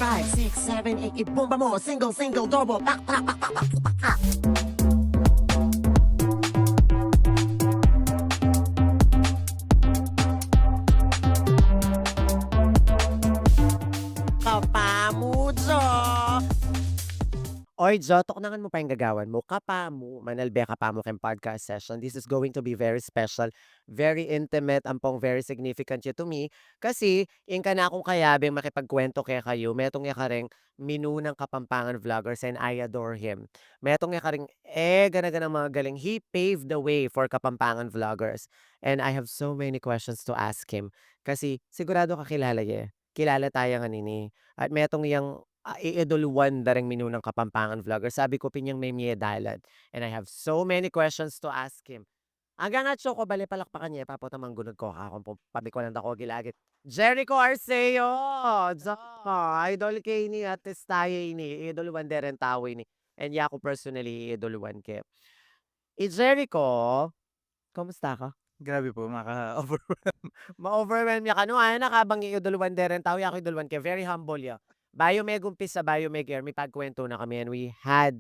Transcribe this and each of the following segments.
5, 6, 7, 8, ibomba mo. Single, single, double, pak, pak, pak, pak, pak, pak, pak. Kapamudzo! Oy, Jo, tuknangan mo pa yung gagawan mo. Kapamu, Manalbe Kapamu ken podcast session. This is going to be very special, very intimate, ampong very significant yun to me. Kasi, yung ka na akong kayabing makipagkwento kaya kayo, metong ya ka rin minunang Kapampangan vloggers and I adore him. Metong ya ka rin, gana-gana mga galing. He paved the way for Kapampangan vloggers. And I have so many questions to ask him. Kasi, sigurado kakilala ye. Kilala tayo nga nini. At metong yang iidoluwan da ring minunang Kapampangan vlogger. Sabi ko pinyang may miedalan. And I have so many questions to ask him. Hanggang nga ko bali palakpakan niya, papo tamang gunod ko kakong pabikulan ako gilagit. Jericho Arceo! Zaka, idol kay ni ates tayo ini, idoluwan deren tao ini. And yako personally, idoluwan ke. Jericho, kamusta ka? Grabe po, maka-overwhelm. Ma-overwhelm ya ka no, ay nakabang idoluwan deren tao, yako idoluwan ke. Very humble ya. Biomeg umpis sa Biomeg Air, may pagkwento na kami and we had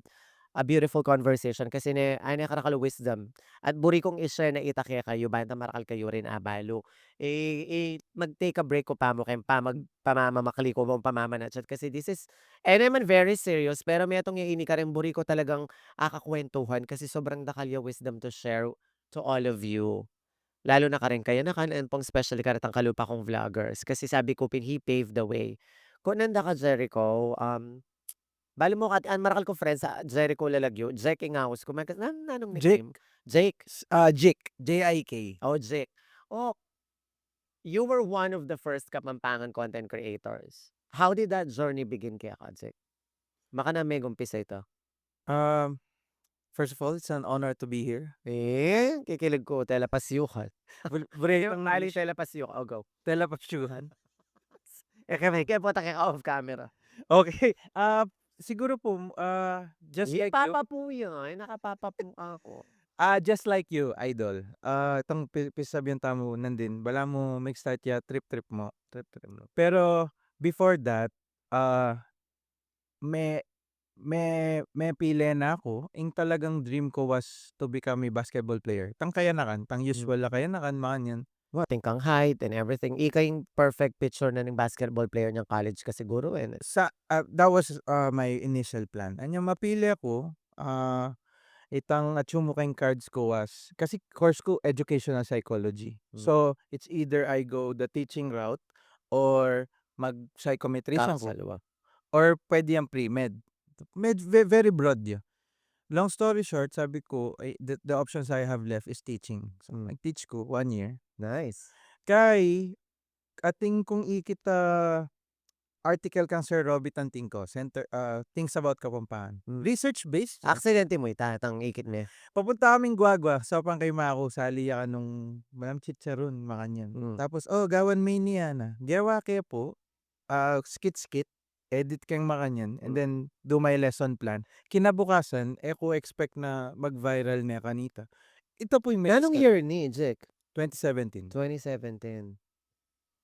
a beautiful conversation kasi ni ay nakarakalo wisdom. At buri kong i-share na itakya kayo, banta marakal kayo rin abalo. Mag-take a break ko pa mo kayong pamamamakali ko mong pamamanatchat kasi this is, naman very serious pero may itong iini ka rin buri ko talagang akakwentuhan kasi sobrang dakalya wisdom to share to all of you. Lalo na ka rin kaya na kanan pong especially karatang kalupa kong vloggers kasi sabi ko he paved the way. Kung nanda ka Jericho, bale mo kat an marakal ko friends sa Jericho Lalagyo, Jake Ingaos ko nanong Jake, nickname? Jake? Jik, J-I-K. Oh, Jake. Oh, you were one of the first Kapampangan content creators. How did that journey begin kaya ka, Jake? Baka na may umpisa ito. Um, First of all, it's an honor to be here. Kikilig ko, telepasyukan. Break Yung ng ali telepasyukan. Oh, go. telepasyuhan. Kaya po taka off camera. Okay, siguro po, just like you, Papa po yan, nakapapa po ako. just like you, idol. Itong pisabihan tamo nandin, bala mo mag-start ya trip-trip mo. Pero before that, may may pili na ako, yung talagang dream ko was to become a basketball player. Tang kayanakan, tang usual na kayanakan, mga yan. Tingkang height and everything. Ika yung perfect picture na ng basketball player niyang college ka siguro eh. That was my initial plan. Anya mapili ako, itang atsumo kayong cards ko was, kasi course ko educational psychology. So, it's either I go the teaching route or mag-psychometrician ko. Kakasalawa. Or pwede yung pre-med. Very broad yun. Long story short, sabi ko, the options I have left is teaching. So, nag-teach ko 1 year. Nice. Kay, ating kung ikita article kang Sir Robbie Tantingko, Things About Kapampangan. Research-based. Aksidente mo itatang ikit me. Papunta kaming Guagua, sobrang kay Mako, sali ka nung malam chicharon, makanyan. Tapos, gawan may niya na. Gawa kaya po, skit-skit, edit kang makanyan, and then do my lesson plan. Kinabukasan, ko expect na mag-viral na kanita. Ito po yung Anong year ni, Jake? 2017. 2017.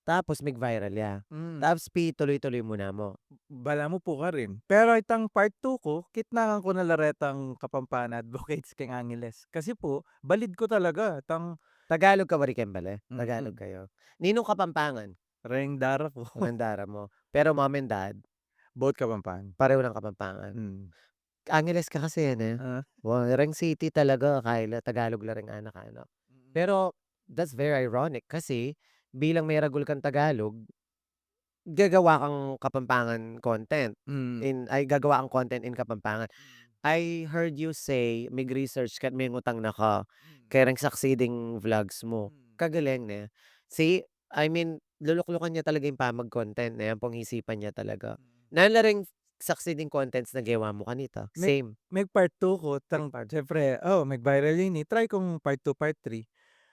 Tapos mag-viral ya. Mm. Tapos tuloy-tuloy mo na mo. Bala mo po ka rin. Pero itang part 2 ko, kitnangan ko na laretang Kapampangan advocates kay Angeles. Kasi po, balid ko talaga. Tagalog ka ba rin bale? Tagalog kayo. Ninong Kapampangan? Reng dara ko. Magandara mo. Pero mom and dad, Both Kapampangan. pareho ng Kapampangan. Angeles ka kasi yan eh. Ring city talaga, Kyla. Tagalog la ring anak-anak. Pero, that's very ironic kasi, bilang may ragul kang Tagalog, gagawa kang Kapampangan content. Gagawa kang content in Kapampangan. I heard you say, research kat may ngutang na ka, kaya ring succeeding vlogs mo. Kagaling na. See, I mean, luluklukan niya talaga yung pamag-content na yan, panghisipan niya talaga. Nala ring succeeding contents na gawa mo kanita. Same. May part 2 ko. Siyempre, mag-viral yun eh. Try kong part 2, part 3.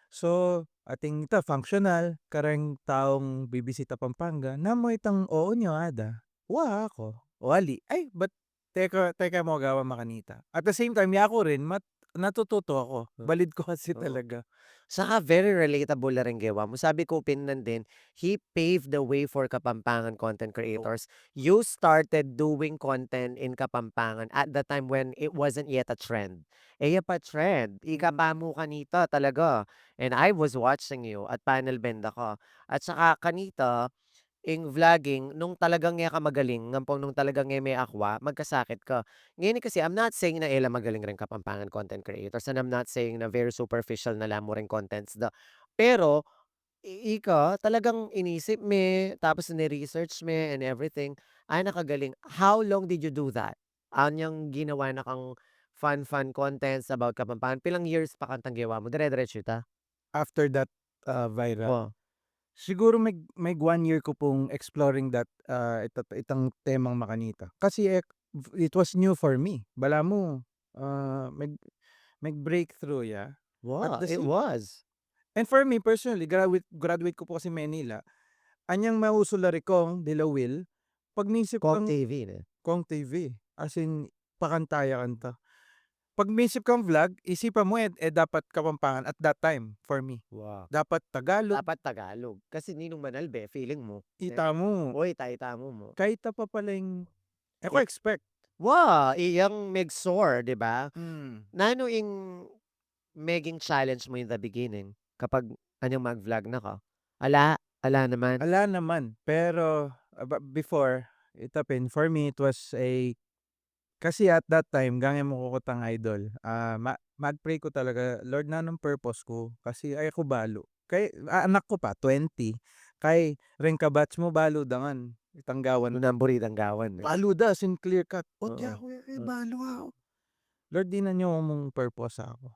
So, ating ito, functional, karang taong bibisita Pampanga, namo itang oo nyo ada. Wa ako. Wali. Ay, but teka mo gawa makanita. At the same time, yako rin, natututo ako. Balid ko kasi talaga. Saka very relatable na rin gawa mo. Sabi ko pinnan din, he paved the way for Kapampangan content Oo. creators. You started doing content in Kapampangan at the time when it wasn't yet a trend. Eh, pa trend. Ika Mm. pa mo kanita talaga. And I was watching you at panel benda ka. At saka kanita, ing vlogging nung talagang nga ka magaling, ngampong nung talagang nga may akwa, magkasakit ka. Ngayon kasi I'm not saying na ela magaling rin Kapampangan content creators and I'm not saying na very superficial na lang mo ring contents da. Pero ika talagang inisip me, tapos ni-research me and everything, ay nakagaling. How long did you do that? Anyang ginawa na kang fun contents about Kapampangan? Pilang years pa kang tanggiwa mo? Dire-diretso ta? After that, viral, Oh, siguro may 1 year ko pong exploring that, itang temang Makanita. Kasi, it was new for me. Bala mo, mag-breakthrough, yeah. At wow, the it same was. and for me personally, graduate ko po kasi Manila, anyang mausulari kong dila Will, 'pag naisip Kong kang TV na. kong TV, as in pakantaya kanta. 'Pag naisip kang vlog, isipan mo, dapat Kapampangan at that time for me. Wow. Dapat Tagalog, Dapat Tagalog. Kasi Ninong Manalbe feeling mo, ne kita mo, "Uy, tayo-tamo mo." kahit pa pala yung ako I expect. iyang meg-soar, 'di ba? Hmm. Nano ing meging challenge mo in the beginning kapag anyang mag-vlog na ka? Ala naman. Ala naman, pero, before, itapin for me it was kasi at that time gaya mo ko kutang idol, mag-pray ko talaga, "Lord nanong purpose ko?" Kasi ay ako balo. Anak ko pa 20, kay ren ka-batch mo balo dangan, itanggawan ta. Nunamburi danggawan, eh. Balo da as in clear cut, "Oti Oo, ako, hmm. balo ako." Lord di na niyo mong purpose ako.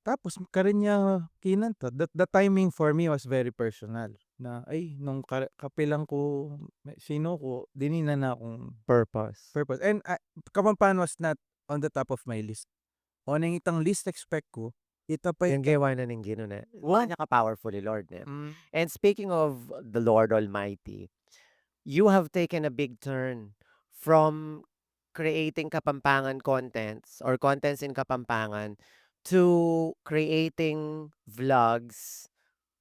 Tapos karinya kinanta, the timing for me was very personal na, ay nung kapilang ko sino ko, dinina na akong Purpose. purpose and, Kapampangan was not on the top of my list. O nang itang least expect ko, ita pa Yang ita gawa na ning Ginoo na wow! anya ka-powerful ni Lord, eh. Hmm. And speaking of the Lord Almighty, you have taken a big turn from creating Kapampangan contents or contents in Kapampangan to creating vlogs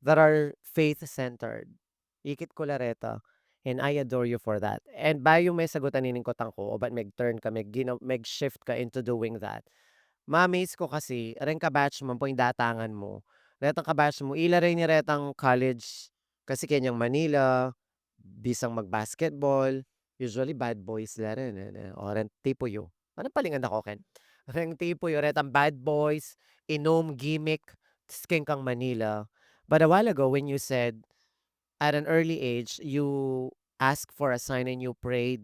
that are faith-centered. Ikit kulareta. And I adore you for that. And bayo may sagutan nining kotang ko, o ba't meg-turn ka, meg-shift ka into doing that. Ma-amaze ko kasi, ren ka-batch mo, po'y datangan mo. Retang ka-batch mo, ila rin ni retang college, kasi kenyang Manila, bisang mag-basketball, usually bad boys la rin, o ren tipo yu. Ano palingan ako ken? Reng tipo yu, retang bad boys, inom, gimmick, skin kang Manila. But a while ago, when you said, at an early age, you asked for a sign and you prayed,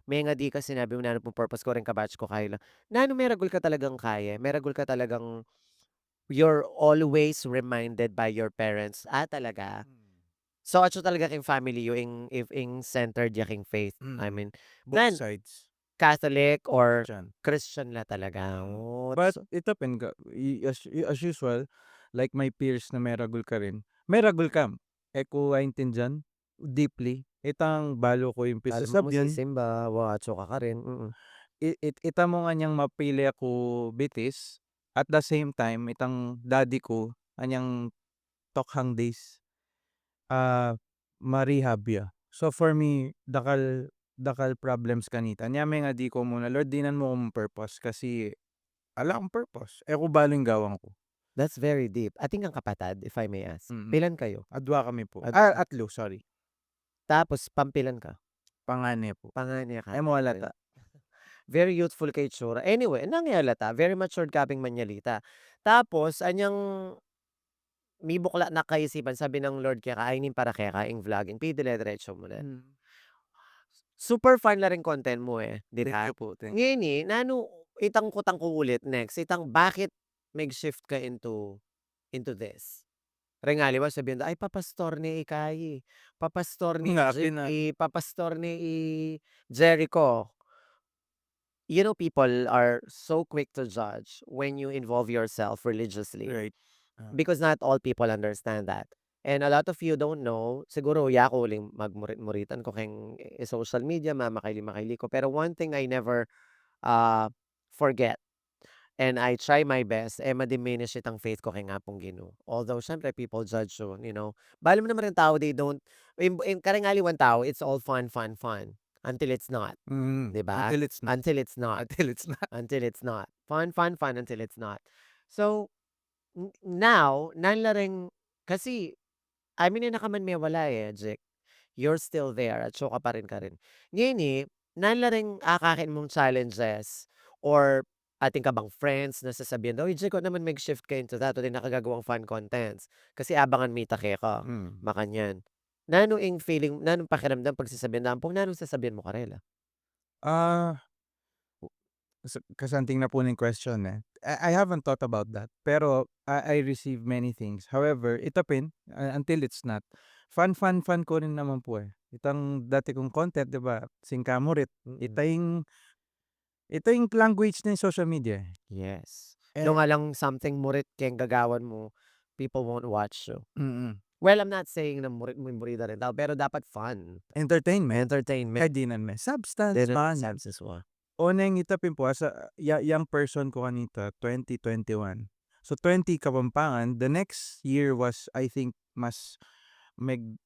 may nga di ka sinabi mo na ano pong purpose ko, rin ka-batch ko kayla. Nano may ragul ka talagang kaya, may ragul ka talagang you're always reminded by your parents, talaga? So, atso talaga king family yu if ing centered ya king faith, I Mm. mean, Both nan sides, Catholic or Christian. Christian la talaga? Mm. Oh, But so itapin ka as usual, like my peers na may ragul ka rin, may ragul kam. Ko aintindihan deeply, itang balo ko yung alam mo pisasabyan, sisimba, atso ka rin, ita mo nga niyang mapili ako bitis, at the same time itang daddy ko anyang tokhang days, ah, ma-rehab. So for me, dakal dakal problems kanita, nyame nga di ko muna, "Lord dinan mo akong purpose kasi ala akong purpose, ko balong gawang ko." That's very deep. Ating kang kapatad, if I may ask? Mm. Pilan kayo? Adwa kami po, At atlo sorry, tapos pampilan ka? panganay po. Panganay ka, Mo okey. halata. Very youthful kay itsura. Anyway, nangyalata, very matured kabing manyalita. Tapos anyang mi bukla na kaisipan sabi ng Lord kaya kaaynin para kaya kaing vlogging, dire-diretso mo na. Mm. Super fun na rin content mo, di Thank ba? you po, thank you. Ngayon, nano itang kutang ko ulit next, itang bakit mag-shift ka into this? Rengali ba sabihin, "Ay papastor ni Ikayi, papastor ni Nga Jeep, kina papastor ni Jericho." You know, people are so quick to judge when you involve yourself religiously right. because not all people understand that. And a lot of you don't know, siguro yako uling magmurit-muritan ko keng social media, mamakayli-makayli ko. Pero one thing I never forget, and I try my best, ma-diminish itang faith ko kay ngapong Ginoo. Although siyempre people judge you, you know? Bale mo naman ang tao, they don't in karangaliwan tao, it's all fun, fun, fun, until it's not, 'di ba? Until it's not. Until it's not, Until it's not. until it's not. Fun, fun, fun until it's not. So, now nanlaring kasi amin na nakaman may wala, Jek. You're still there at syoka pa rin ka rin. Ngini, nanlaring akakin mong challenges or ating ka bang friends na sasabihan daw, "Uy, Jek, naman mag-shift ka into that o di nakagagawang fun contents. Kasi abangan mi take ka." Hmm. Makanyan. Nano ing feeling nanong pakiramdam pag sasabihan na ampong nanong sasabihan mo karela? Ah, kasanting na po ning question, eh. I haven't thought about that, pero I receive many things. However, itapin, until it's not. Fun ko rin naman po, eh. Itang dati kong content, 'di ba, singkamurit. Mm. Ito yung language ng social media, eh. Yes. Eh No nga lang something murit keng gagawan mo, people won't watch you. mm. Well, I'm not saying na murit mo murida rin tao, pero dapat fun. Entertainment. Entertainment. Kaya di nan may substance Din man. senses mo. Unang itapin po sa young person ko kanita 2021. So 20 Kapampangan, the next year was I think mas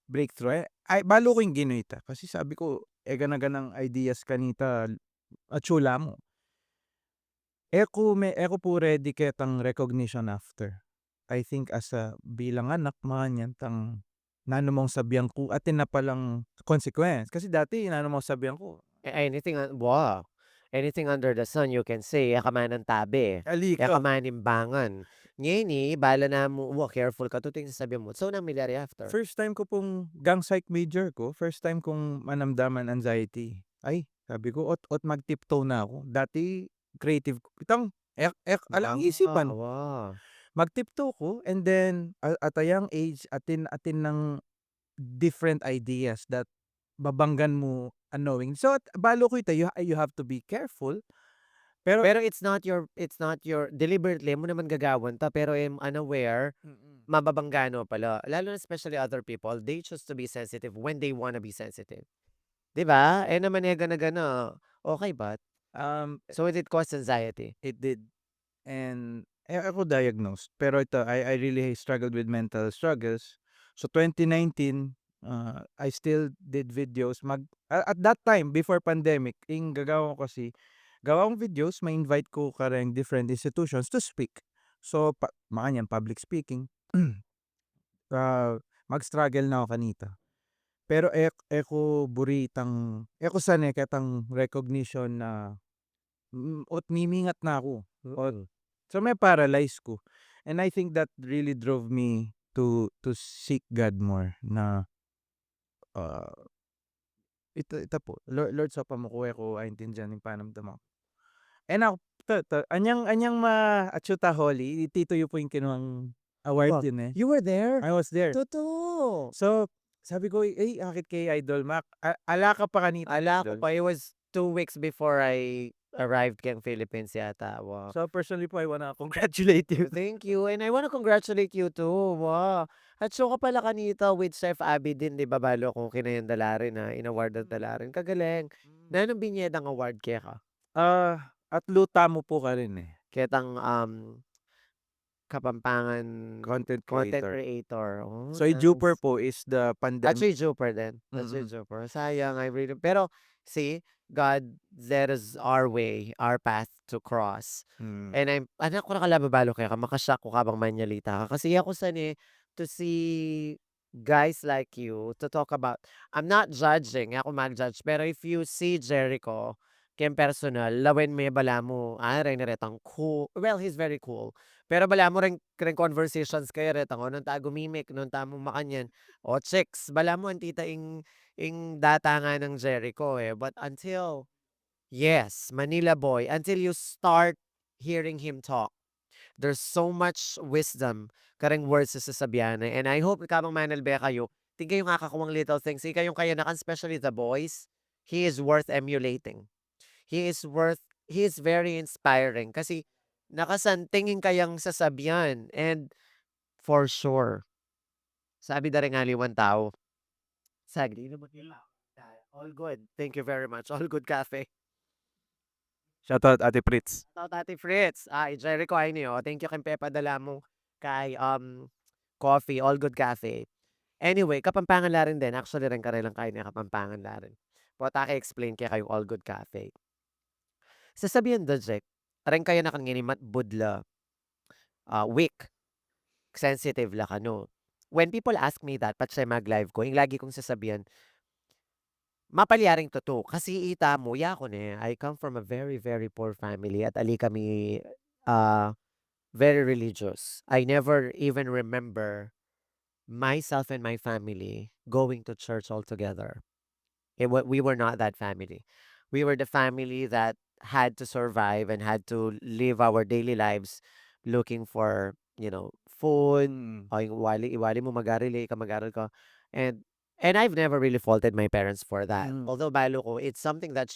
breakthrough, ay balo ko yung ginuita kasi sabi ko, gana-ganang ideas kanita chula mo. Eko po ready ketang recognition after. I think as a bilang anak manyan tang nanumong sabihan ko atin na palang consequence. Kasi dati nanumong sabihan ko, Anything wow. Anything under the sun you can say, yaka man tabi, yaka "Aliko." man imbangan. Ngeni, bala na mo, careful ka to ting sasabihan mo. So, na milyari after. First time ko pong gang psych major ko, first time kong manamdaman anxiety. Ay, sabi ko, ot mag-tiptoe na ako. Dati creative itang alang isipan. Wow. Mag-tiptoe ko and then at a young age atin ng different ideas that babanggan mo unknowing. So, balo ko ito, you have to be careful. Pero Pero it's not your deliberately mo naman gagawan ta, pero unaware, mm. mababanggano pala. Lalo na especially other people, they choose to be sensitive when they wanna be sensitive. 'Di ba? Naman na gana, okey ba? Um, So, it caused anxiety. it did. And ako diagnosed, pero ito I really struggled with mental struggles. So 2019, I still did videos at that time before pandemic gagawa ko kasi gawa kong videos ma-invite ko kareng different institutions to speak. So makanyan public speaking. Mag-struggle na ako kanita. Pero eko buritang eko sanay katang recognition na ot mimingat na ako. Mm. So may paralyze ko. And I think that really drove me to seek God more na uh, ito po, Lord sa pamukuha ko aintindihan yung panamdam mo. And ako, anyang ma-achuta Holly, tito yu po yung kinuhang award Wow, yun eh. you were there? I was there. Totoo. So, sabi ko, akit kay Idol Mac, ala ka pa kanita. Ala ko pa, it was 2 weeks before I arrived keng Philippines yata, wow. So personally po, I wanna congratulate you. Thank you, and I wanna congratulate you too, wow. At show ka pala kanita with Chef Abby din, 'di ba, balo kung kinayang dalarin na in-awardan dalarin, kagaling. Nanong binyedang award kaya ka? At luta mo po ka rin eh. Ketang, Kapampangan Content content creator. creator, oh, So, yung Juper nice. po is the Actually, Jupiter din. Actually, Mm. Jupiter. Sayang, I really pero see, God led us our way, our path to cross. Hmm. And anak ko nakalababalo kaya ka, makashock ko kabang manyalita ka. Kasi ako sani to see guys like you to talk about, I'm not judging, ako mag-judge, pero if you see Jericho, ken personal, lawen mo bala mo, rin retang cool. Well, he's very cool. Pero bala mo rin conversations kayo retang, nung ta gumimik, nung ta mo makanyan. O chicks, bala mo ang tita ing data nga ng Jericho eh. But until, yes, Manila boy, until you start hearing him talk, there's so much wisdom karang words sa sasabihan and I hope kamang manalbe kayo, tigay yung kakakuwang little things, ikayong kayo nakan, especially the boys, he is worth emulating. He is very inspiring kasi nakasantingin kayang sasabihan and for sure, sabi da rin nga liwan tao, sagdi naman nila. All good. Thank you very much. All good cafe. Shoutout Ate Pritz. Shoutout Ate Fritz. I-jerry ko ay niyo. Thank you kay padala mo kay, coffee, All Good Cafe. Anyway, Kapampangan la rin din. Actually rin karelang kain ni Kapampangan la rin. Potake explain kaya kayong All Good Cafe. Sasabihan da Jack, ren kaya na kangini matbudla, weak, sensitive la kano. When people ask me that, pat siya mag-live ko, yung lagi kong sasabihan, mapalyaring totoo. Kasi ita mo, ya ko ne, I come from a very, very poor family at ali kami uh, very religious. I never even remember myself and my family going to church altogether. We were not that family. We were the family that had to survive and had to live our daily lives looking for, food. Mm. O yung iwali mo mag-aral ka mag-aral ka. And and I've never really faulted my parents for that. Mm. Although balo ko, it's something that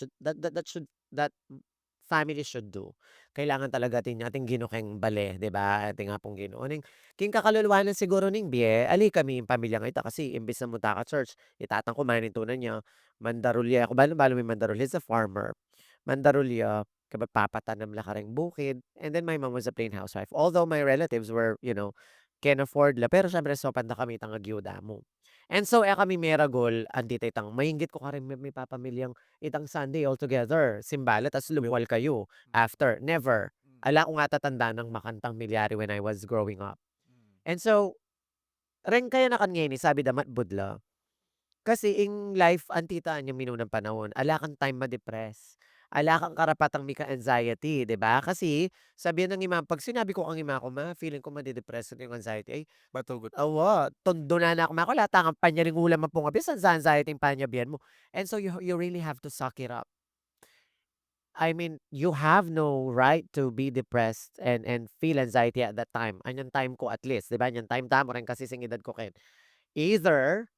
family should do. Kailangan talaga ating ginukeng bale, 'di ba? Ating nga pong Ginoo ning king kakalulwanan siguro ning biye, ali kami pamilya nga ita kasi imbes na munta ka church, itatang ko manintunan niya. Mandarulya ako balo-balo may mandarulya, he's a farmer. Mandarulya, magpapatanam la kareng bukid, and then my mom was a plain housewife. Although my relatives were, can afford la, pero siyempre sopan na kami itang agyuda mo. And so, kami meragol, andita itang mainggit ko ka rin may papamilyang itang Sunday all together. Simbala, tas lumuwal kayo. After, never. Ala ko nga tatanda ng makantang milyari when I was growing up. And so, ren kaya na kanyeni, sabi damat budla, kasi ing life antita niya minunang panahon, ala kang time ma-depress. Ala kang karapatang mika-anxiety, 'di ba? Kasi sabihan ng ima 'pag sinabi ko ang ima ko, "Ma, feeling ko made-depress yung anxiety." Ay, Batugot. awa, tondo na ako ma ko lata kang panyaring ulam man po nga bisan sa anxiety ang panyabihan mo. And so you really have to suck it up. I mean, you have no right to be depressed and feel anxiety at that time. Anyang time ko at least, 'di ba? Anyang time tamo rin kasi sing edad ko ken. Either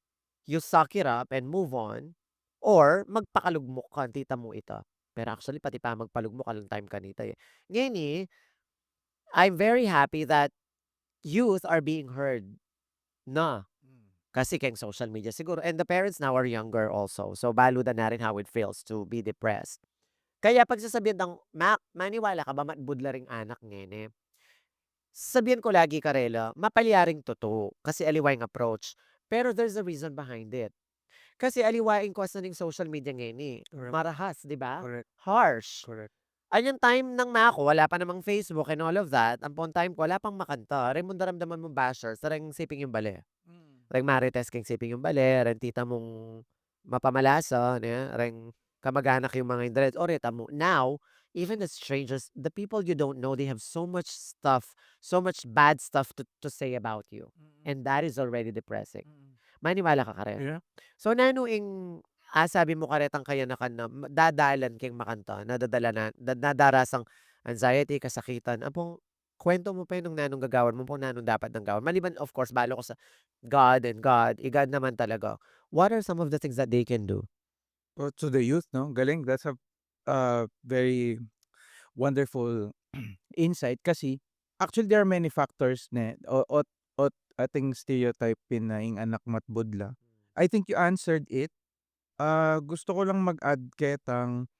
you suck it up and move on, or magpakalugmok ka tita mo ita. Pero actually pati pa magpalugmok along time kanita eh. Ngeni, I'm very happy that youth are being heard na. Kasi keng social media siguro. And the parents now are younger also. So baludan na rin how it feels to be depressed. Kaya pagsasabihan ng, Mak, maniwala ka ba matbudla ring anak ngene? Sabihan ko lagi karela, mapalyaring totoo. Kasi aliway ang approach. Pero there's a reason behind it. Kasi aliwain ko sa ning social media ngayon eh. Correct. Marahas, 'di ba? Correct. Harsh. Correct. Anyang time ng mako, wala pa namang Facebook and all of that. Ampon time ko, wala pang makanta. Rin mo daramdaman mo bashers, sarang siping yung bale. Ring marites keng siping yung bale, rin tita mong mapamalasa, niya, ring kamag-anak yung mga indret. O rita mo, now, even the strangers, the people you don't know, they have so much stuff, so much bad stuff to say about you. And that is already depressing. Maniwala ka kare. Yeah. So nanuing sabi mo karetang kaya na kan na dadalan keng makanta, nadadala na nadarasang anxiety, kasakitan. Apong kwento mo pa nung nanong gagawan mo po nanong dapat ng gawan. Maliban of course balo ko sa God and God, i-God naman talaga. What are some of the things that they can do? Oh, to the youth, no? Galing. That's a very wonderful insight kasi actually there are many factors ne o ating stereotype na ing anak matbudla. I think you answered it. Gusto ko lang mag-add ketang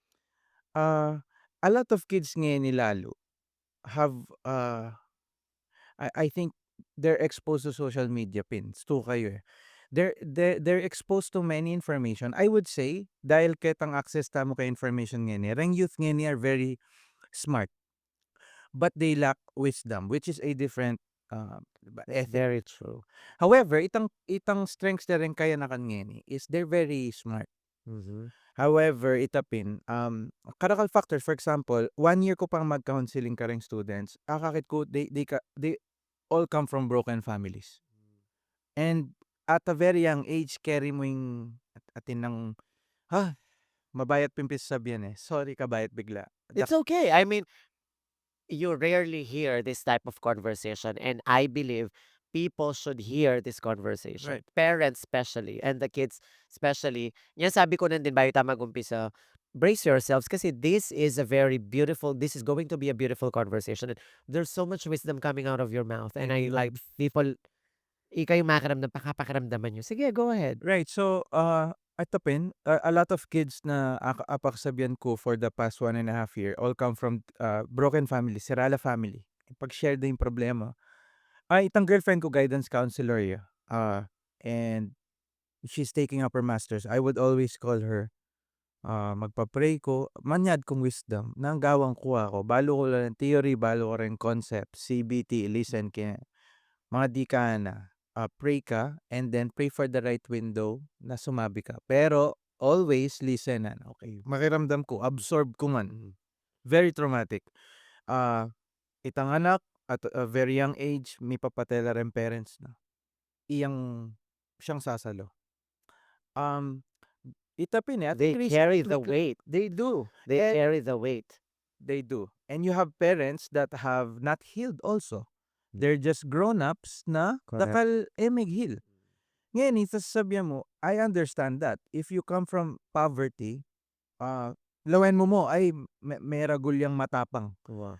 a lot of kids ngayon ni lalo have I think they're exposed to social media pins. To kayo eh. They're exposed to many information. I would say dahil ketang access tamo kay information ngayon eh. Rang youth ngayon are very smart but they lack wisdom which is a different ethic. Very true. However, itang strengths na rin kaya na kan ngayon is they're very smart. Mhm. However, itapin, karakal factors, for example, 1 year ko pang mag-counseling ka ring students, akakit ko, they all come from broken families. And at a very young age, carry mo yung atin ng, mabayat pimpis sabihan eh. Sorry, kabayat bigla. It's okay. I mean, you rarely hear this type of conversation, and I believe people should hear this conversation. Right. Parents especially, and the kids especially. Yan sabi ko nan din bayo tayo mag-umpisa, brace yourselves kasi this is this is going to be a beautiful conversation. And there's so much wisdom coming out of your mouth. And Thank I you. like people, ikaw yung makaramdam, pakiramdaman nyo. Sige, go ahead. Right. So, At tapin, a lot of kids na apagsabihan ko for the past 1.5 year all come from broken family, Sirala family. Pag-share din yung problema. Itang girlfriend ko guidance counselor and she's taking up her masters. I would always call her. Magpa-pray ko, manyad kong wisdom, nang gawang kuha ko, balo ko lang theory, balo ko rin concept, CBT, listen kaya, mga di ka na, pray ka, and then pray for the right window na sumabi ka. Pero, always listen okay. Makiramdam ko, absorb ko man. Very traumatic. Itang anak, at a very young age, may papatela rin parents na. Iyang siyang sasalo. Itapin at They increase carry the weight. they do. They And carry the weight. they do. And you have parents that have not healed also. They're just grown-ups na Correct. dakal heal. Ngayon, sasabihan mo, I understand that. If you come from poverty, lawen mo ay may ragulyang matapang. Wow.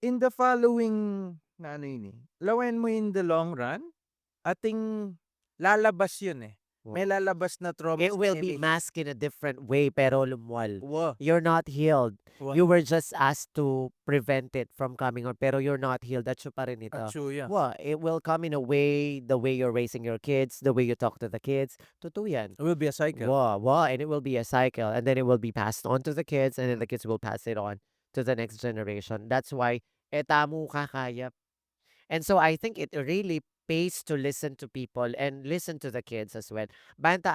In the following, na ano yun lawen mo in the long run, ating lalabas yun eh. May lalabas na trauma. It will be masked in a different way, pero lumwal. Wow. You're not healed. Wow. You were just asked to prevent it from coming on, pero you're not healed. That's pa rin ito. Yeah. Well, it will come in a way, the way you're raising your kids, the way you talk to the kids. Totoo yan. It will be a cycle. Wow, and it will be a cycle. And then it will be passed on to the kids, and then the kids will pass it on to the next generation. That's why, tamo ka kaya. And so I think it really pays to listen to people and listen to the kids as well. Banta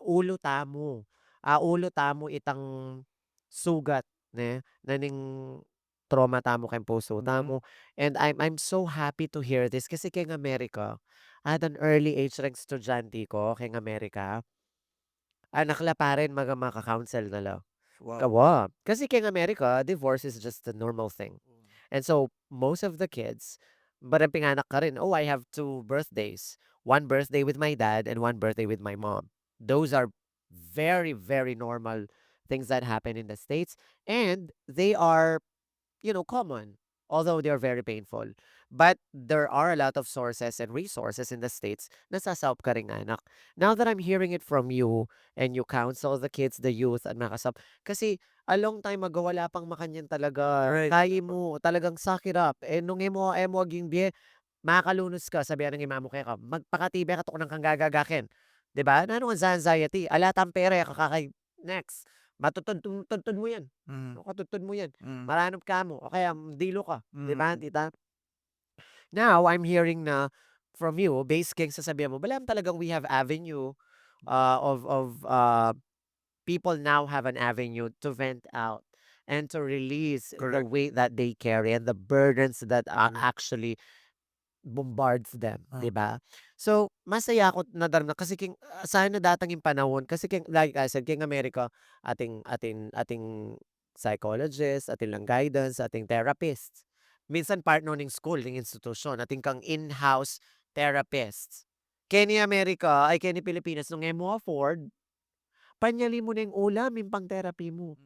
ulo tamo. Ulo tamo itang sugat ne naning trauma tamo kay puso tamo. And I'm so happy to hear this kasi kay America at an early age ring estudyante ko kay America. Anak la pa rin maka-counsel na lang. Wow. Kawa. Kasi kay America, divorce is just a normal thing. And so, most of the kids, parang pinganak ka rin, oh, I have 2 birthdays. One birthday with my dad and one birthday with my mom. Those are very, very normal things that happen in the States. And they are, common, although they're very painful. But there are a lot of sources and resources in the States na sasawp ka ring anak. Now that I'm hearing it from you and you counsel the kids, the youth, at makasap, kasi a long time ago, wala pang makanyan talaga. Right. Kaya mo, talagang suck it up. Nung emo aging biye, makalunos ka, sabihan ng imamo kaya ka, magpakatibe ka to ng kang gagagakin. Diba? Ano ang anxiety? Alatang pere, kakakay, next. Matutod mo yan. Katutod mo yan. Maranop ka mo. O kaya, dilo ka. Diba, tita? Now, I'm hearing na from you, based king sasabihan mo, balam talagang we have avenue of people now have an avenue to vent out and to release the Correct. weight that they carry and the burdens that actually bombards them, Ah. 'di ba? So, masaya ako nadarama kasi sana datang yung panahon kasi like I said, king America, ating psychologist, ating lang guidance, ating therapists. Minsan partner ning school, ning institusyon, ating kang in-house therapists. Kaya America, ay kaya Pilipinas, nung mo afford, panyali mo na yung ulam, yung pang-therapy mo.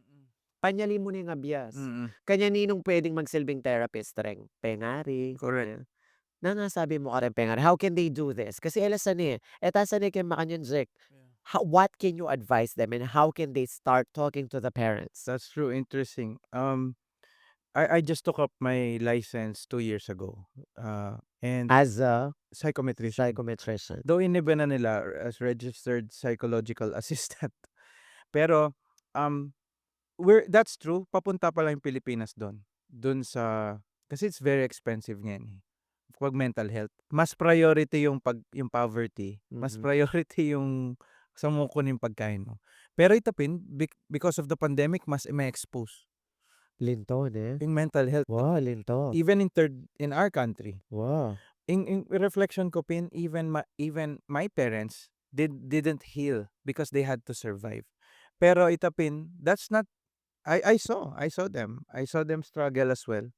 Panyali mo na yung abyas. Kanya ninong pwedeng magsilbing therapist ring. Pengari. Correct. Na nga sabi mo ka rin, Pengari, how can they do this? Kasi elasan etasan kayo makanyan, Jek. What can you advise them and how can they start talking to the parents? That's true. Interesting. I just took up my license 2 years ago. And As a psychometrician. psychometrician. Though iniba na nila as registered psychological assistant. Pero that's true. Papunta pa lang yung Pilipinas doon. Doon sa kasi it's very expensive ngayon. Pag mental health, mas priority yung yung poverty. Mas priority yung sa mo kunin pagkain mo. Pero itapin because of the pandemic mas ma-expose Linton yung mental health. Wow, linton. Even in our country. Wow. In reflection ko pin, even my parents didn't heal because they had to survive. Pero itapin, that's not I saw them. I saw them struggle as well.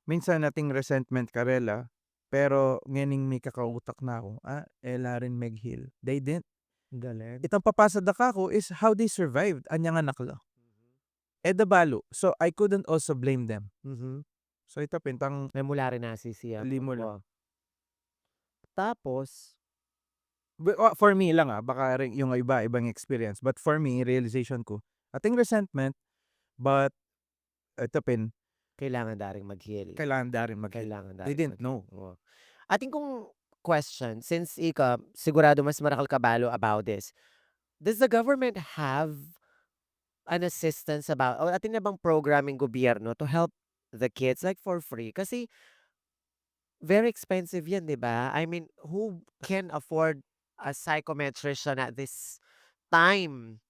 Minsan nating resentment karela, pero nganing may kakautak na ako, ela rin mag-heal. They didn't. Galing. Itang papasad na kako is how they survived. Anyang anak lo. Balo. So I couldn't also blame them. So itapin, May mula rin nasisiya. Limo lang. Tapos, For me lang, baka rin yung iba ibang experience, but for me realization ko, ating resentment, but ito pin Kailangan daring mag-heal. kailangan daring mag-heal. Kailangan They daring didn't mag-heal, know. oo. Atin kong question, since ika sigurado mas marakal kabalo about this, does the government have an assistance about o atin na bang programeng gobyerno to help the kids, like, for free? Kasi very expensive 'yan, 'di ba? I mean, who can afford a psychometrician at this time,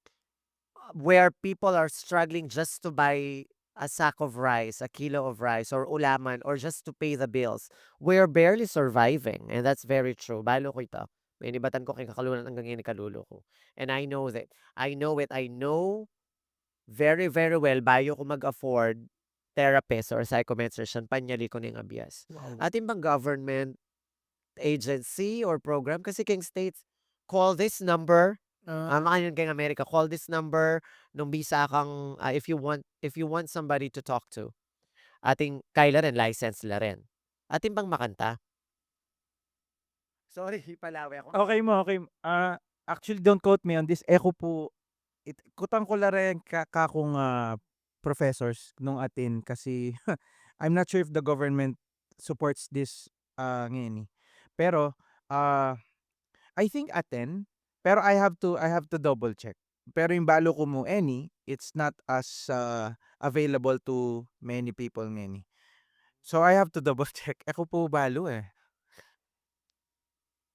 where people are struggling just to buy a sack of rice, a kilo of rice, or ulaman, or just to pay the bills? We're barely surviving, and that's very true. Balo ko ito. Mainibatan ko kay kakulunan hanggang ngayon ni kalulo ko. And I know that. I know it. I know very, very well bayo ko mag-afford therapist or psychometrician panyali ko ning abias. Wow. Atin bang government agency or program kasi king states, call this number. Makayon kay Amerika, call this number nung bisa kang if you want somebody to talk to. Ating kaila rin license la rin. Atin bang makanta? Sorry, palawi ako. Okay mo. Actually don't quote me on this. Ako po kutan ko la rin kung professors nung atin kasi I'm not sure if the government supports this ngayon, pero I think atin, pero I have to double check. Pero yung balo ko mo it's not as available to many people ngayon. So I have to double check. Ako po balo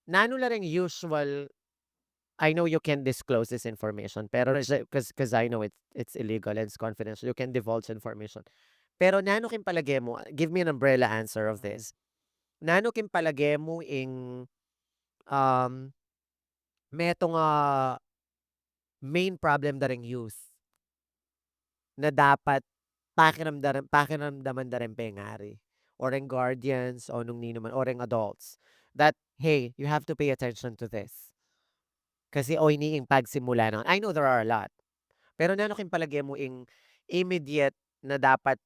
Nano la ring usual, I know you can't disclose this information, pero because I know it's illegal and it's confidential. You can divulge information. Pero nano kin palagay mo, give me an umbrella answer of Mm. this. Nano kin palagay mo ing um meto nga main problem da ring youth na dapat pakiramdaman da rin pengari or ang guardians o nung nino man or ang adults that, hey, you have to pay attention to this. Kasi o iniing pagsimula na I know there are a lot. Pero nano kin palagay mo ing immediate na dapat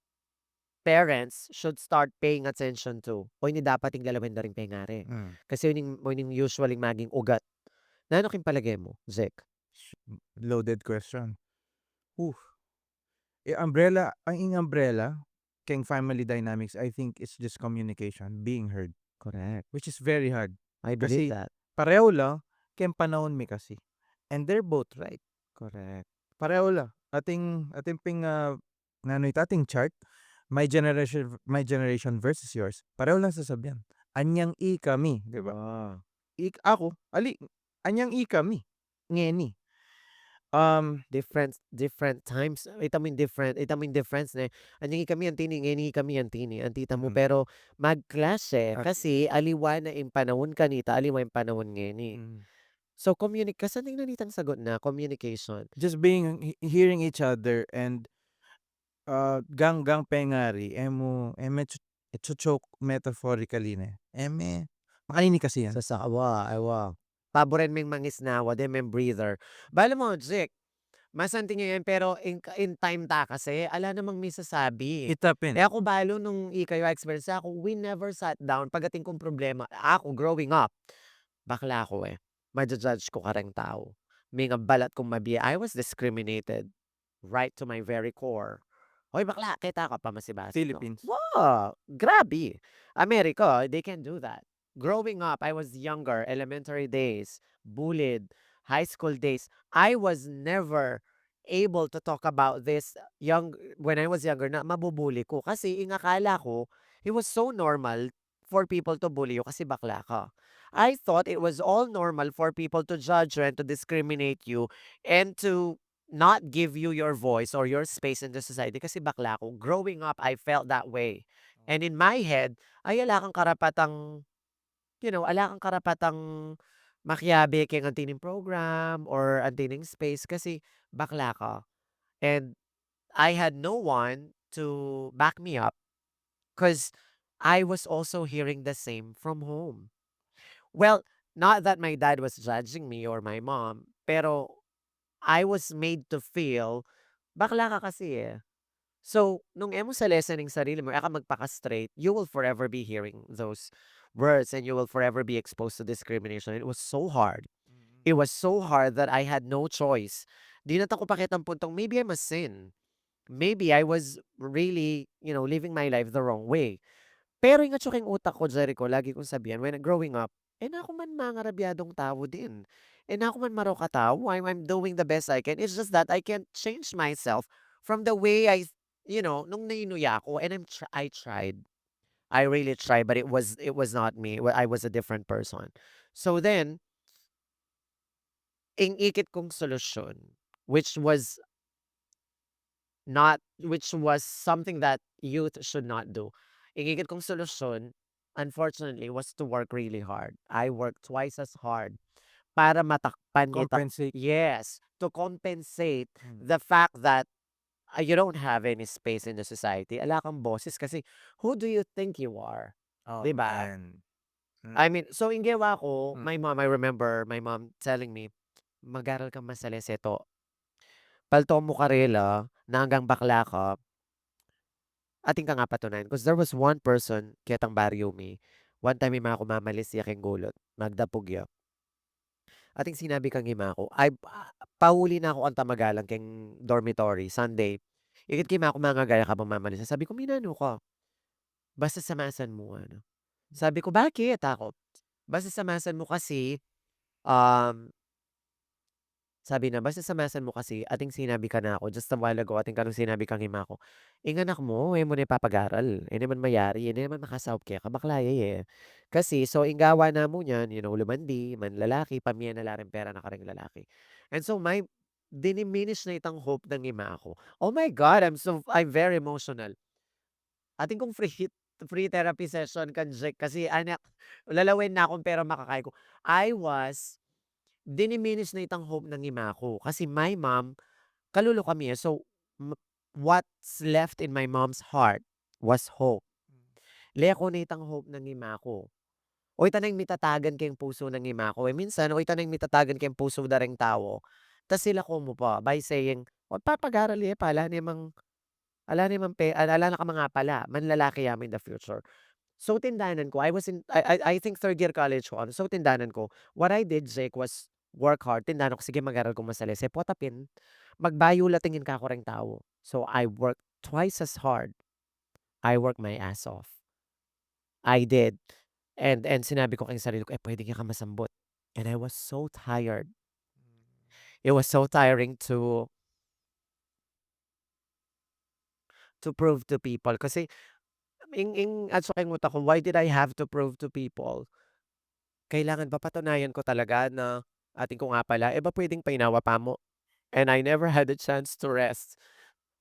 parents should start paying attention to o ini dapat ing lalawin na rin pengari. Mm. Kasi yun yung usually maging ugat. Nano kin palagay mo, Zek? Loaded question. Ooh. Ang umbrella, keng family dynamics, I think it's just communication, being heard, Correct. which is very hard. I believe Kasi that. pareho lang, keng panahon mi kasi. And they're both right. Correct. Pareho lang. Ating ping nanoy ating chart, my generation versus yours. Pareho lang sasabihan. Anyang i kami, di ba? Wow. Ako, anyang i kami. Ngeni. Different times, ita mo yung difference na anyan kami ang tini, ngeni kami ang tini, ang tita mo, Mm. pero mag-clash At kasi aliwa na yung panahon kanita, aliwa yung panahon ngeni. mm. So, kasi nanitan sagot na, communication. Just being hearing each other and gang pengari eme choke metaphorically ne. Makanini kasi yan. Sa awa. Paboren ming mangisnawa, de meng breather. Bala mo, Jik, masanti niya yan, pero in time ta kasi, ala namang may sasabi. Itapin. Eh ako balo nung ikayo experience ako, we never sat down pagdating kong problema. Ako, growing up, bakla ako Maja-judge ko kareng tao. May nga balat kong mabiya. I was discriminated right to my very core. Hoy bakla, kita ka pa masibas. Philippines. Wow, grabe. America, they can do that. Growing up, I was younger, elementary days, bullied, high school days. I was never able to talk about this when I was younger na mabubuli ko kasi ingakala ko it was so normal for people to bully you kasi bakla ka. I thought it was all normal for people to judge you and to discriminate you and to not give you your voice or your space in the society kasi bakla ko. Growing up, I felt that way. And in my head, ay ala kang karapatang, ala kang karapatang makiabi kay ang tining program or ang tining space kasi bakla ka. And I had no one to back me up because I was also hearing the same from home. Well, not that my dad was judging me or my mom, pero I was made to feel, bakla ka kasi So, nung emo sa lessening sarili mo, aka magpaka-straight, you will forever be hearing those words and you will forever be exposed to discrimination. It was so hard. It was so hard that I had no choice. Dinatan ko pa kitang puntong maybe I'm a sin. Maybe I was really, living my life the wrong way. Pero yung atsuking utak ko, Jericho, lagi kong sabihan when growing up, na ako man mangarabyadong tao din. Na ako man marokatao. I'm doing the best I can. It's just that I can't change myself from the way nung nainuya ako. And I tried. I really tried, but it was not me. I was a different person. So then, ingikit kong solusyon, which was which was something that youth should not do. Ingikit kong solusyon, unfortunately, was to work really hard. I worked twice as hard para matakpan Compensate. yes, to compensate Hmm. the fact that you don't have any space in the society. Ala kang boses kasi who do you think you are? Oo 'Di ba? yan. Hmm, I mean, so yung ginawa ko, hmm. I remember my mom telling me, "Mag-aral ka masaliseto. Palto mo karela na hanggang bakla ka, ating ka nga patunayan." 'Cause there was one person ketang baryo mi, one time may mga kumamalis siya keng gulot, magdapugya. Ating sinabi kang hima ko, ay pahuli na ako ang tamagalang keng dormitory, Sunday. Ikit kima ako mangagaya ka mamamalisa. Sabi ko, "Minano ka, basta samasan mo ano." Sabi ko, "Bakit?" Ako, "Basta samasan mo kasi, um" sabi na, "Basta samasan mo kasi ating sinabi ka na ako just a while ago ating kanong sinabi kang hima ko, anak mo mo na ipapag-aral, naman mayari, naman makasawop kaya ka baklaya eh. Kasi so inggawa na mo niyan, lumandi, man lalaki, pamilya na laring pera na karing lalaki." And so diniminish na itang hope ng hima ko. Oh my God, I'm very emotional. Ating kong free therapy session kan Jek kasi anak lalawin na akong pera makakaya ko. I was diniminish na itang hope ng ima ko kasi my mom kalulo kami, eh. So, m what's left in my mom's heart was hope. Leko na itang hope ng ima ko. Oy tanang mitatagan kayong puso ng ima ko, eh, minsan oy tanang mitatagan kayong puso da ring tawo, tas sila ko mo pa by saying, "Magpapag-aral pa ala na ka mga pala, manlalaki yamo in the future." So, tindanan ko, I think third year college ko ano, so tindanan ko, what I did, Jake, was work hard. Tindanan ko, sige mag-aral ko masalis, potapin, magbayo tingin ka ko ring tao. So, I worked twice as hard. I worked my ass off. I did. And sinabi ko kay sarili ko, puwede ka masambot. And I was so tired. It was so tiring to prove to people kasi at sa utak ko, why did I have to prove to people? Kailangan ba patunayan ko talaga na ating ko nga pala, ba puwedeng painawa pa mo? And I never had a chance to rest.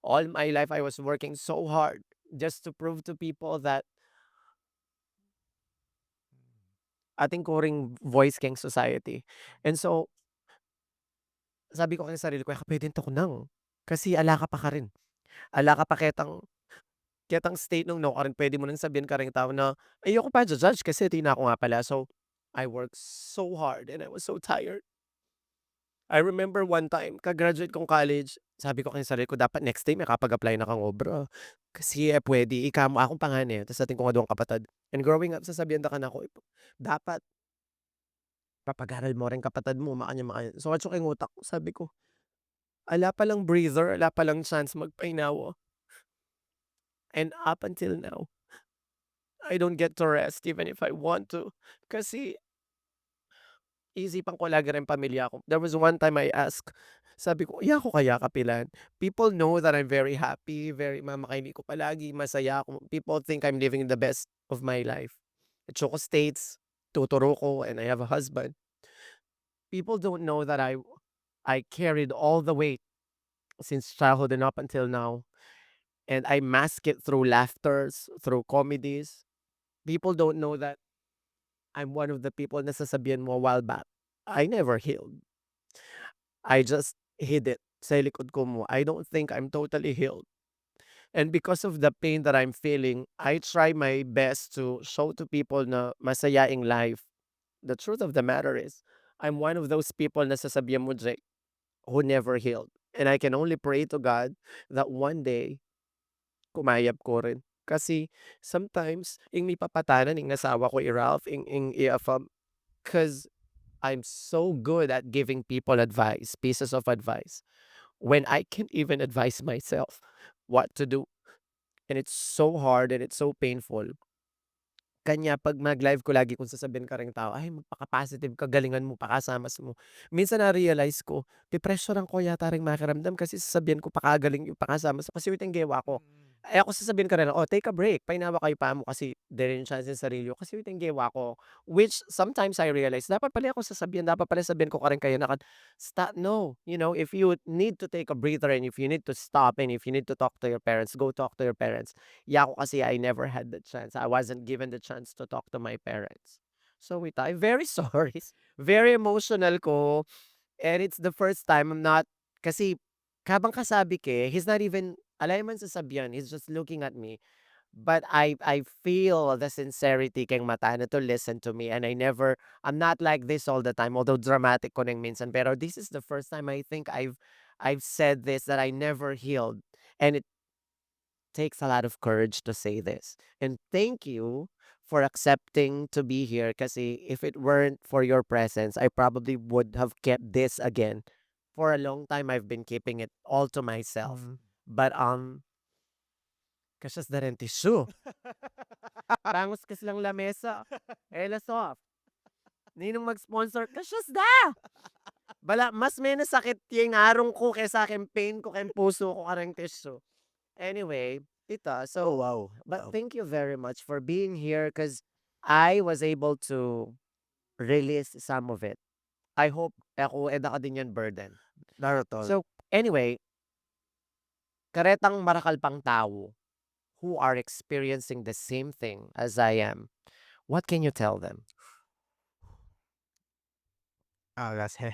All my life, I was working so hard just to prove to people that ating ko ring voice keng society. And so, sabi ko kay sarili ko, "Puwedeng to kunang." Kasi ala ka pa ka rin. Ala ka pa ketang state nung no ka rin puwede mo nang sabihan ka ring tao na, "Ayoko pa judge kasi 'di na ako nga pala." So, I worked so hard and I was so tired. I remember one time, ka-graduate kong college, sabi ko kay sarili ko, "Dapat next time makapag-apply na kang obra. Kasi, puwede ika mo akong panganay tas ating ko nga duwang kapatid." And growing up sasabihan ta kanako, dapat papag-aral mo rin kapatid mo makanya. So, at yung utak ko sabi ko, ala palang breather, ala palang chance magpainawa. And up until now, I don't get to rest even if I want to. Kasi iisipan ko lagi rin pamilya ko. There was one time I asked, sabi ko, "Iya ko kaya kapilan? People know that I'm very happy, very mamakaini ko palagi, masaya ako. People think I'm living the best of my life. Choco States, tuturo ko, and I have a husband. People don't know that I carried all the weight since childhood and up until now. And I mask it through laughters, through comedies. People don't know that I'm one of the people na sasabihan mo a while back. I never healed. I just hid it sa likod ko mo. I don't think I'm totally healed. And because of the pain that I'm feeling, I try my best to show to people na masayaing life. The truth of the matter is, I'm one of those people na sasabihan mo, Jake, who never healed. And I can only pray to God that one day, kumayab ko rin. Kasi sometimes, ing may papatanan ing nasawa ko i Ralph, ing i-affirm. Cause I'm so good at giving people advice, pieces of advice, when I can't even advise myself what to do. And it's so hard and it's so painful. Kanya 'pag mag-live ko lagi kong sasabihin kareng tao, "Ay magpaka-positive ka, galingan mo, pakasamas mo." Minsan na-realize ko, pe-pressurehan ko yata ring makiramdam kasi sasabihan ko pakagaling yung pakasamas kasi wit ang gewa ko. Mm. Eh, ako sasabihin ko rin, "Oh, take a break, pahinawak kayo paa mo kasi dire chance sa sarili ko kasi wit ang gewa ko." Which sometimes I realize dapat pala ako sasabihan, dapat pala sabihan ko ka rin kayo na no, if you need to take a breather and if you need to stop and if you need to talk to your parents, go talk to your parents. Ako kasi I never had the chance. I wasn't given the chance to talk to my parents. So wait, I'm very sorry. Very emotional ko. And it's the first time I'm not, kasi habang kasabi ke, he's not even, alay man sasabihan, he's just looking at me. But I feel the sincerity keng mata na to listen to me and I'm not like this all the time, although dramatic ko nang minsan. Pero this is the first time I think I've said this that I never healed. And it takes a lot of courage to say this. And thank you for accepting to be here kasi if it weren't for your presence, I probably would have kept this again. For a long time, I've been keeping it all to myself. Mm. But kasyas da rin tissue. Tangos kasi lang lamesa. Ela soft. Ninong mag-sponsor, kasyas da! Bala, mas may nasakit yung arong ko kaysa aking pain ko kayong puso ko karang tissue. Anyway, tita, Oh, so, wow. but Wow. thank you very much for being here because I was able to release some of it. I hope ako eda ka din yan burden. Not at all. So, anyway, karetang marakal pang tao who are experiencing the same thing as I am, what can you tell them? Alas, he.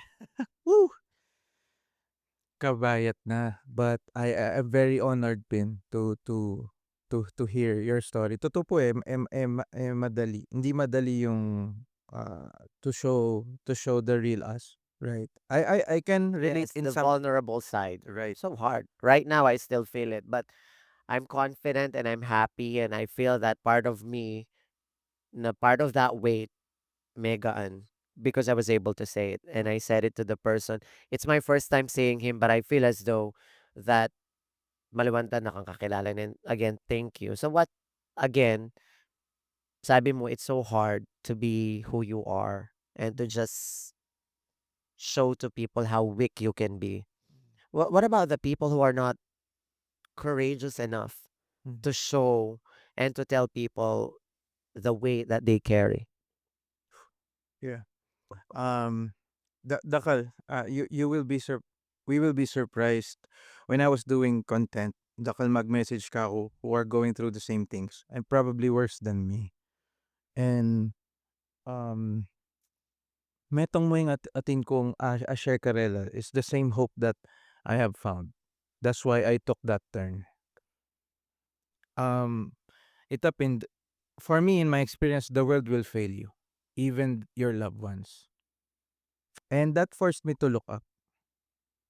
Woo! Kabayat na. But I'm very honored Pin to hear your story. Totoo po madali. Hindi madali yung to show the real us, right? I can relate Yes, in the some vulnerable side. right. So hard. Right now, I still feel it, but I'm confident and I'm happy, and I feel that part of me, na part of that weight, megaan, because I was able to say it. And I said it to the person. It's my first time seeing him, but I feel as though that maliwantan na kang kakilala. And again, thank you. So what, again, sabi mo, it's so hard to be who you are and to just show to people how weak you can be. What about the people who are not courageous enough Mm. to show and to tell people the weight that they carry? Yeah. Um Dakal, you will be we will be surprised when I was doing content. Dakal mag-message ka ako who are going through the same things and probably worse than me. And um metong mo yung atin kong share karela is the same hope that I have found. That's why I took that turn. It happened for me in my experience, the world will fail you, even your loved ones. And that forced me to look up.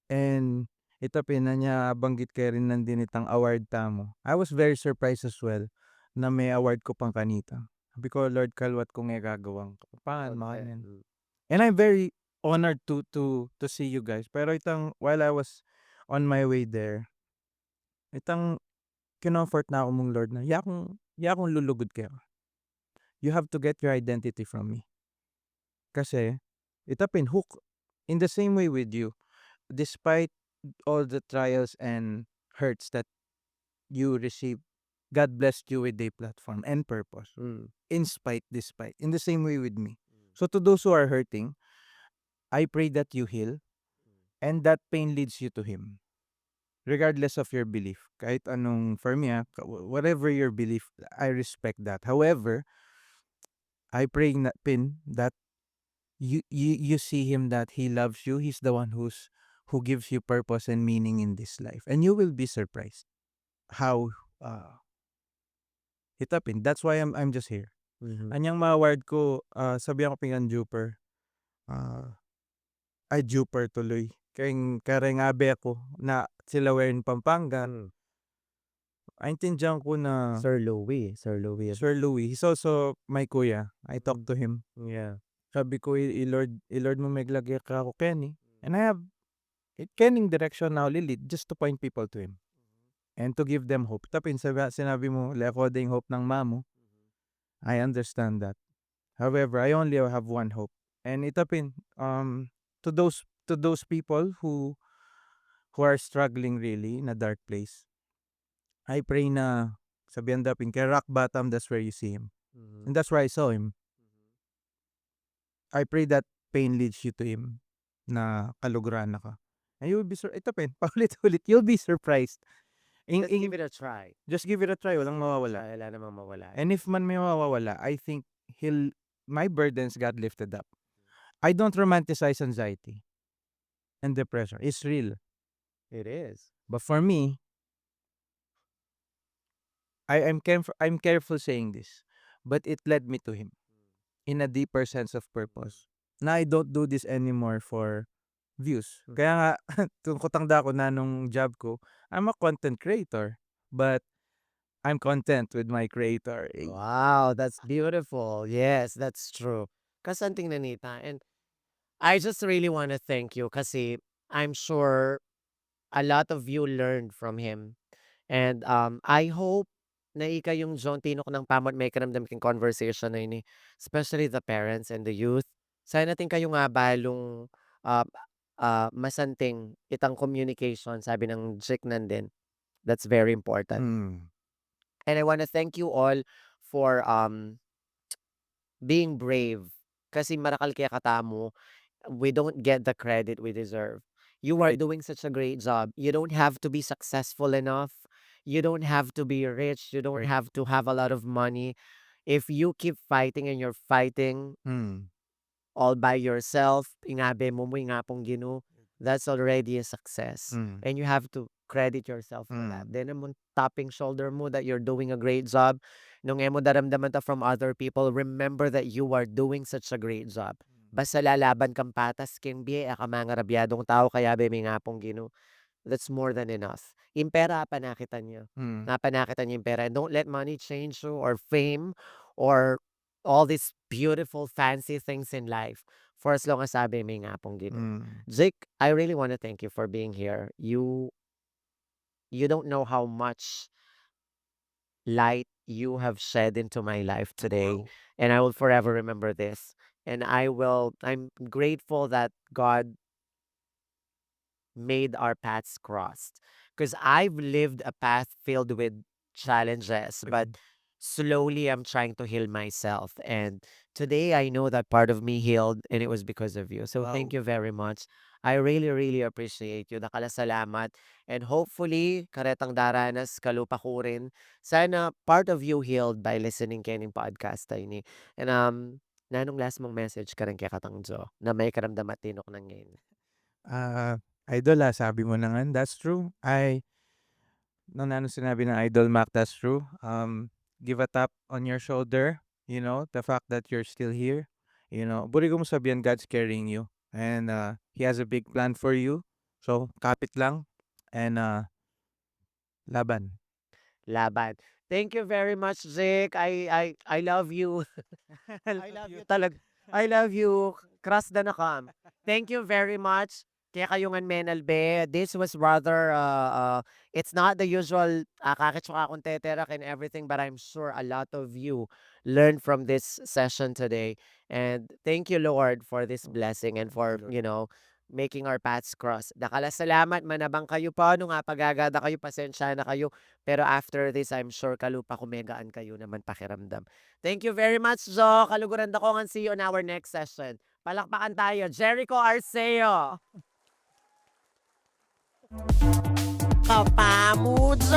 And ito banggit kay rin nandin itang award tamo. I was very surprised as well na may award ko pang kanita. Sabi ko, Lord, kalwat ko nga gagawang kapapan, Okay. makanan. And I'm very honored to see you guys. Pero itang while I was on my way there, itang kinomfort na ako mong Lord na yakong lulugod kayo. You have to get your identity from me. Kasi itapin hook in the same way with you. Despite all the trials and hurts that you receive, God blessed you with a platform and purpose. Mm. In spite, despite. In the same way with me. So to those who are hurting, I pray that you heal and that pain leads you to Him. Regardless of your belief. Kahit anong, for me, whatever your belief, I respect that. However, I pray na, Pin, that you see Him, that He loves you. He's the one who gives you purpose and meaning in this life. And you will be surprised how it happened. That's why I'm just here. Mhm. Anyang ma-award ko, sabi ako pingan Juper. Ay Juper tuloy. Kareng abe ako na sila wearing Pampanga. Mm. Aintindihan ko na Sir Louie. Sir Louie. Sir Louis, he's also my kuya. I talked Mm. to him. Yeah. Sabi ko, i-Lord mo meglagay ka ako Kenny. And I have Kenning direction now lilid just to point people to him. And to give them hope. Tapin sinabi mo, lekode yung hope ng mamo. I understand that. However, I only have one hope. And itapin, to those people who are struggling really in a dark place, I pray na sabihan dapin, kay rock bottom, that's where you see him. And that's where I saw him. I pray that pain leads you to him, na kaluguran na ka. And you will be itapin, paulit-ulit, you'll be surprised. Just give it a try. Just give it a try, walang mawawala. Wala namang mawala. And if man may mawawala, I think my burdens got lifted up. I don't romanticize anxiety and depression. It's real. It is. But for me, I'm careful saying this, but it led me to him in a deeper sense of purpose. Na I don't do this anymore for views. Kaya nga, kutangda ko na nung job ko, I'm a content creator, but I'm content with my creator. Wow, that's beautiful. Yes, that's true. Kasanting nanita. And I just really want to thank you kasi I'm sure a lot of you learned from him. And I hope na ika yung John Tinok ng Pamot may karamdam king conversation na ini, especially the parents and the youth. Sana natin kayo nga balong uh, masanting itang communication, sabi ng Jik nandin. That's very important. And I want to thank you all for being brave. Kasi marakal kaya katamo, we don't get the credit we deserve. You are doing such a great job. You don't have to be successful enough. You don't have to be rich. You don't have to have a lot of money. If you keep fighting and you're fighting all by yourself, ingabe mo nga pong Ginoo, that's already a success. And you have to credit yourself for that. Then mo tapping shoulder mo that you're doing a great job. Nung emo daramdaman ta from other people, remember that you are doing such a great job. Basta lalaban kang patas, king biye, ka mga rabyadong tao, kaya be may nga pong Ginoo. That's more than enough. Yung pera, panakitan niyo. Napanakitan niyo yung pera. And don't let money change you or fame or all these beautiful, fancy things in life. For as long as sabi may nga pong Ginoo. Jake, I really want to thank you for being here. You don't know how much light you have shed into my life today. Wow. And I will forever remember this. And I'm grateful that God made our paths crossed. Because I've lived a path filled with challenges, but slowly I'm trying to heal myself. And today I know that part of me healed and it was because of you. So thank Wow. you very much. I really, really appreciate you. Nakalasalamat. And hopefully, karetang daranas, kalupa ko rin. Sana part of you healed by listening kening podcast tayo ni. And nanong last mong message ka rin kay Katang Jo na may karamdam at tinok ng ngayon. Idol, sabi mo na nga, that's true. Nung sinabi ng Idol Mac, that's true. Give a tap on your shoulder, the fact that you're still here. Buri ko mo sabihan, God's carrying you. And He has a big plan for you. So, kapit lang. And laban. Laban. Thank you very much, Jake. I love you. I love you talag. I love you. Kras da nakam. Thank you very much. Kaya kayungan menalbe. This was rather it's not the usual kakitsaka akong teterak and everything, but I'm sure a lot of you learned from this session today. And thank you, Lord, for this blessing and for, making our paths cross. Dakala salamat, manabang kayo pa. Nung nga pagagada kayo, pasensya na kayo. Pero after this, I'm sure kalupa kumegaan kayo naman pakiramdam. Thank you very much, Jo. Kaluguran da ko nga, see you on our next session. Palakpakan tayo. Jericho Arceo. Kapamudzo!